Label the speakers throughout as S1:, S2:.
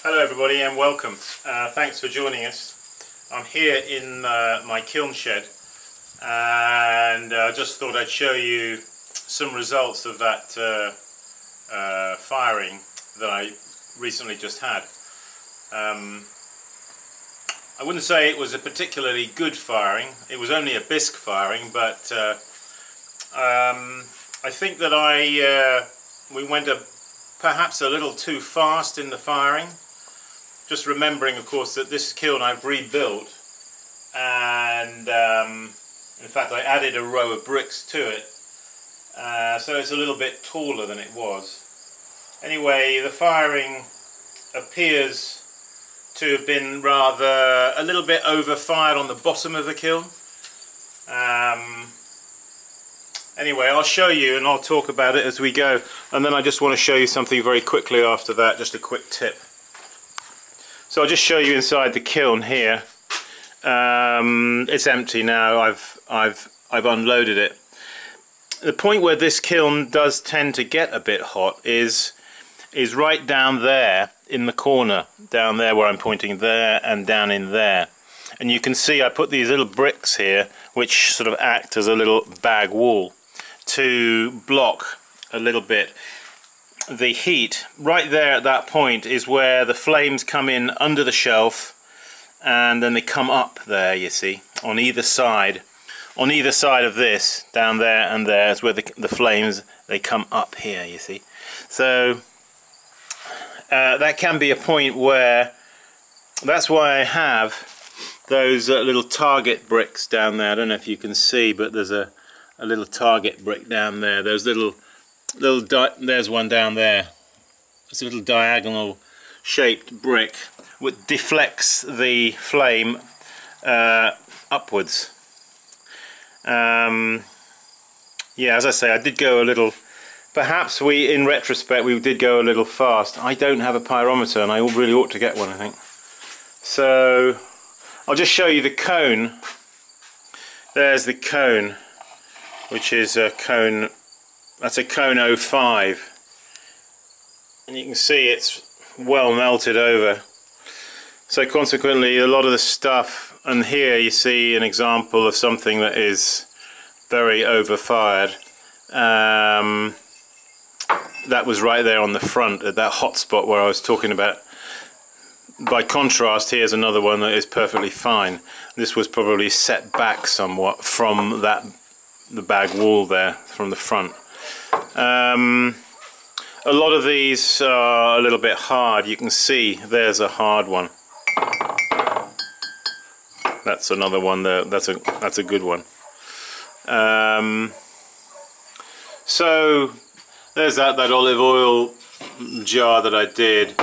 S1: Hello everybody and welcome. Thanks for joining us. I'm here in my kiln shed and I just thought I'd show you some results of that firing that I recently just had. I wouldn't say it was a particularly good firing. It was only a bisque firing, but I think that we went perhaps a little too fast in the firing. Just remembering, of course, that this kiln I've rebuilt, and in fact I added a row of bricks to it, so it's a little bit taller than it was. Anyway, the firing appears to have been rather a little bit overfired on the bottom of the kiln. Anyway, I'll show you and I'll talk about it as we go, and then I just want to show you something very quickly after that, just a quick tip. So I'll just show you inside the kiln here. It's empty now. I've unloaded it. The point where this kiln does tend to get a bit hot is right down there in the corner, down there where I'm pointing there and down in there. And you can see I put these little bricks here which sort of act as a little bag wall to block a little bit the heat. Right there at that point is where the flames come in under the shelf, and then they come up there, you see, on either side. On either side of this, down there and there, is where the flames, they come up here, you see. So that can be a point where, that's why I have those little target bricks down there. I don't know if you can see, but there's a little target brick down there. Those there's one down there. It's a little diagonal shaped brick which deflects the flame upwards. Yeah, as I say, I did go a little, perhaps in retrospect we did go a little fast. I don't have a pyrometer and I really ought to get one, I think. So I'll just show you the cone. There's the cone, which is a cone. That's a cone 05, and you can see it's well melted over. So consequently a lot of the stuff, and here you see an example of something that is very overfired. That was right there on the front at that hot spot where I was talking about. By contrast, here's another one that is perfectly fine. This was probably set back somewhat from the bag wall there, from the front. A lot of these are a little bit hard. You can see there's a hard one. That's another one there. That's a good one. So there's that olive oil jar that I did.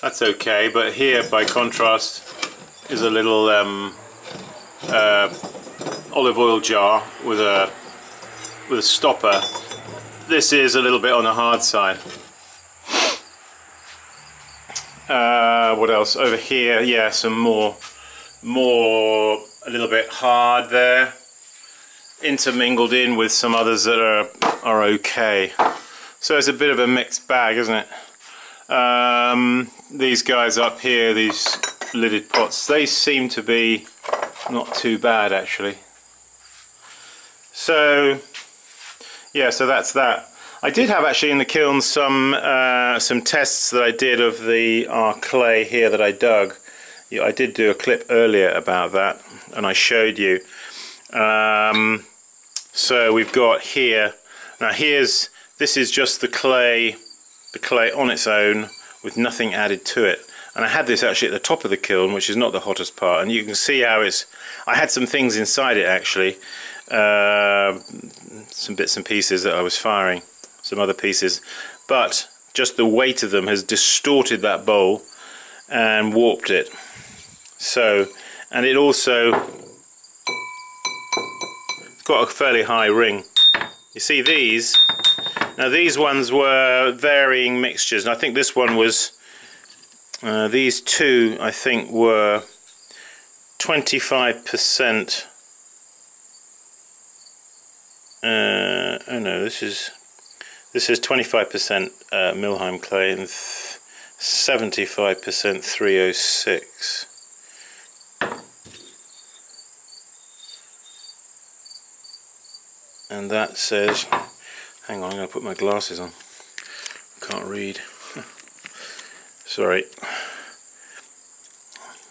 S1: That's okay, but here by contrast is a little olive oil jar with a stopper. This is a little bit on the hard side. What else? Over here, yeah, some more a little bit hard there, intermingled in with some others that are okay. So it's a bit of a mixed bag, isn't it? These guys up here, these lidded pots, they seem to be not too bad actually. So yeah, so that's that. I did have actually in the kiln some tests that I did of the clay here that I dug. Yeah, I did do a clip earlier about that, and I showed you. So we've got here. Now this is just the clay on its own with nothing added to it. And I had this actually at the top of the kiln, which is not the hottest part, and you can see how I had some things inside it actually. Some bits and pieces that I was firing, some other pieces, but just the weight of them has distorted that bowl and warped it. So, and it also got a fairly high ring. You see these? Now these ones were varying mixtures, and I think this one was, these two I think were 25%. Oh no, this is 25% Milheim clay and 75% 306. And that says, hang on, I'm going to put my glasses on. Can't read. Sorry.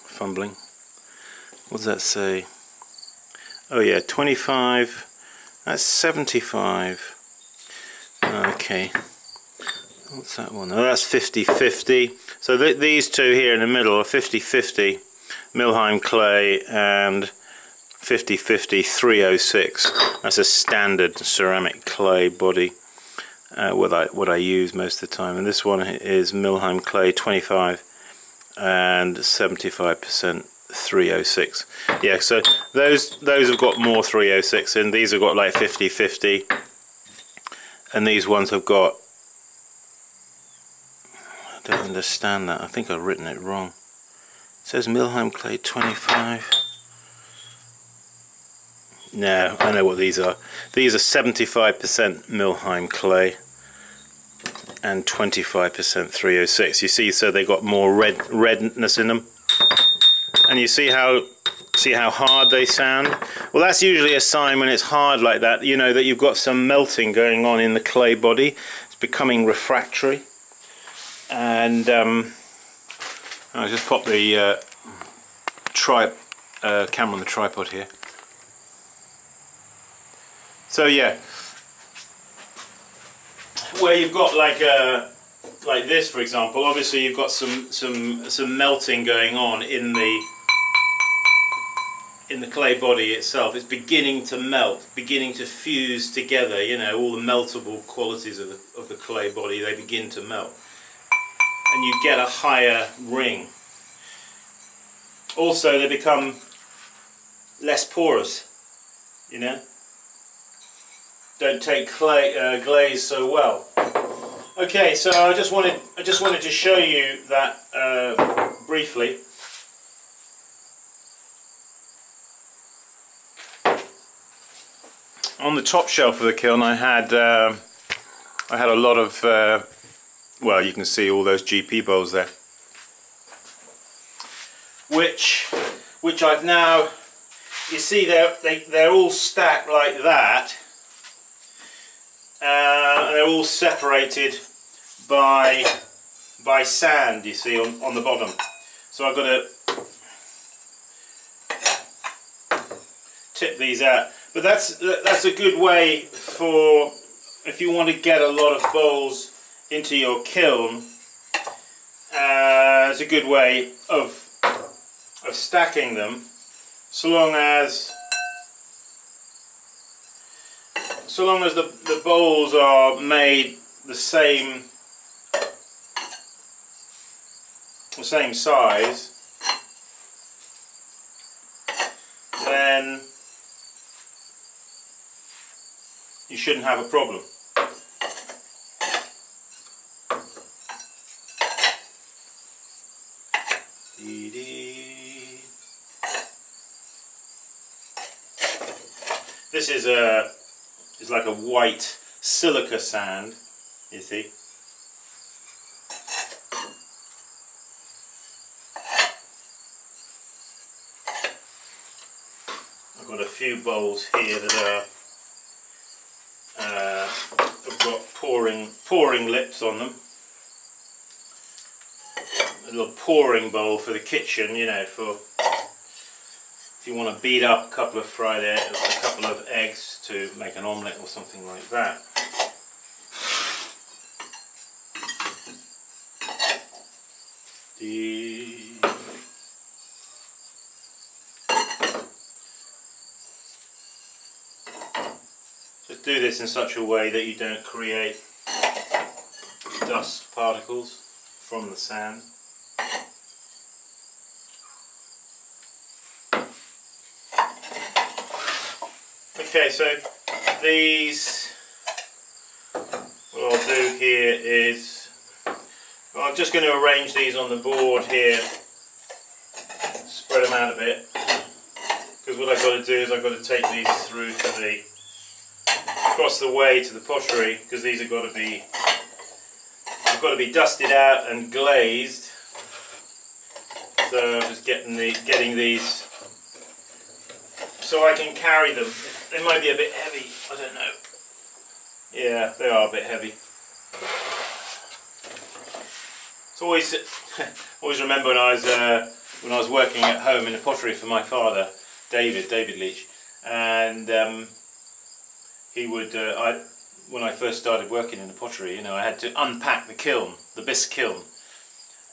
S1: Fumbling. What does that say? Oh yeah, 25. That's 75. Okay. What's that one? Oh, that's 50-50. So these two here in the middle are 50-50 Milheim clay and 50-50 306. That's a standard ceramic clay body. What I use most of the time. And this one is Milheim clay 25 and 75% 306. Yeah, so those have got more 306 in. These have got like 50-50, and these ones have got, I don't understand that. I think I've written it wrong. It says Milheim clay 25. No, I know what these are. These are 75% Milheim clay and 25% 306. You see, so they got more redness in them. And you see how hard they sound? Well, that's usually a sign when it's hard like that, you know, that you've got some melting going on in the clay body. It's becoming refractory. And I'll just pop the camera on the tripod here. So yeah, where you've got like this, for example, obviously you've got some melting going on in the clay body itself. It's beginning to melt, beginning to fuse together. You know, all the meltable qualities of the clay body, they begin to melt, and you get a higher ring. Also, they become less porous. You know, don't take glaze so well. Okay, so I just wanted to show you that briefly. On the top shelf of the kiln, I had a lot of well, you can see all those GP bowls there, which I've now, you see, they're all stacked like that. And they're all separated by sand, you see, on the bottom. So I've got to tip these out. But that's a good way for, if you want to get a lot of bowls into your kiln. It's a good way of stacking them, so long as the bowls are made the same size, then you shouldn't have a problem. This is like a white silica sand, you see. I've got a few bowls here that have got pouring lips on them. A little pouring bowl for the kitchen, you know, for if you want to beat up a couple of a couple of eggs to make an omelette or something like that. Just do this in such a way that you don't create dust particles from the sand. Okay, so these, what I'll do here is, well, I'm just going to arrange these on the board here, spread them out a bit, because what I've got to do is I've got to take these through to across the way to the pottery, because these have got to be They've got to be dusted out and glazed. So I'm just getting these so I can carry them. They might be a bit heavy, I don't know. Yeah, they are a bit heavy. It's always remember when I was working at home in the pottery for my father, David Leach, and he would when I first started working in the pottery, you know, I had to unpack the kiln, the bisque kiln,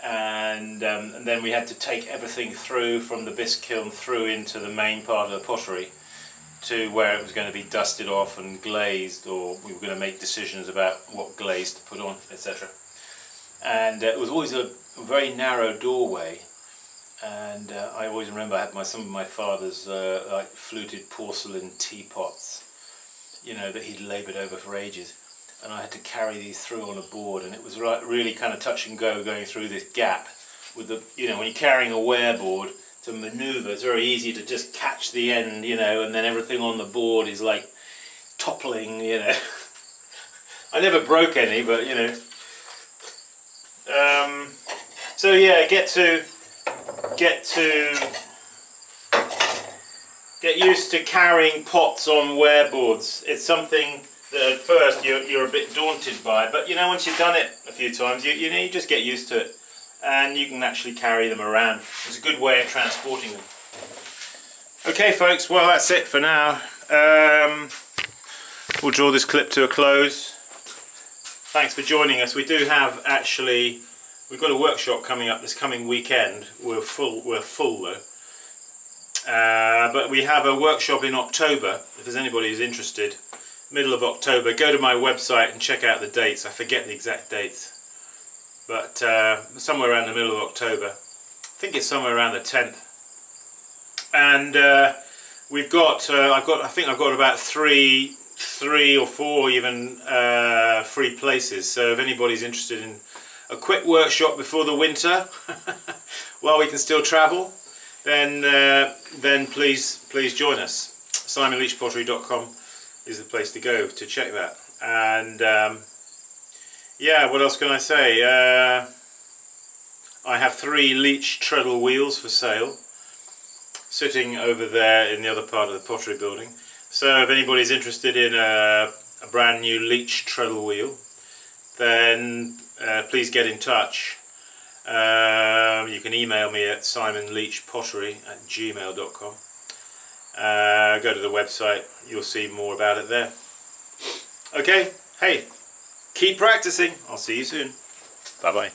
S1: and then we had to take everything through from the bisque kiln through into the main part of the pottery to where it was going to be dusted off and glazed, or we were going to make decisions about what glaze to put on, etc. And it was always a very narrow doorway, and I always remember I had some of my father's like fluted porcelain teapots, you know, that he'd laboured over for ages, and I had to carry these through on a board, and it was really kind of touch and go going through this gap with the, you know, when you're carrying a wear board to manoeuvre, it's very easy to just catch the end, you know, and then everything on the board is like toppling, you know. I never broke any, but you know. So yeah, get used to carrying pots on wear boards. It's something that at first you're a bit daunted by, but you know, once you've done it a few times, you know, you just get used to it, and you can actually carry them around. It's a good way of transporting them. Okay folks, well that's it for now. We'll draw this clip to a close. Thanks for joining us. We do have actually, we've got a workshop coming up this coming weekend. We're full though. But we have a workshop in October, if there's anybody who's interested. Middle of October. Go to my website and check out the dates. I forget the exact dates, but somewhere around the middle of October. I think it's somewhere around the 10th. And we've got, I think I've got about three or four even free places. So if anybody's interested in a quick workshop before the winter, while we can still travel, then please join us. SimonLeachPottery.com is the place to go to check that. And yeah, what else can I say? I have 3 Leach treadle wheels for sale, sitting over there in the other part of the pottery building. So if anybody's interested in a brand new Leach treadle wheel, then please get in touch. You can email me at simonleachpottery@gmail.com. Go to the website, you'll see more about it there. Okay, hey, keep practicing. I'll see you soon. Bye bye.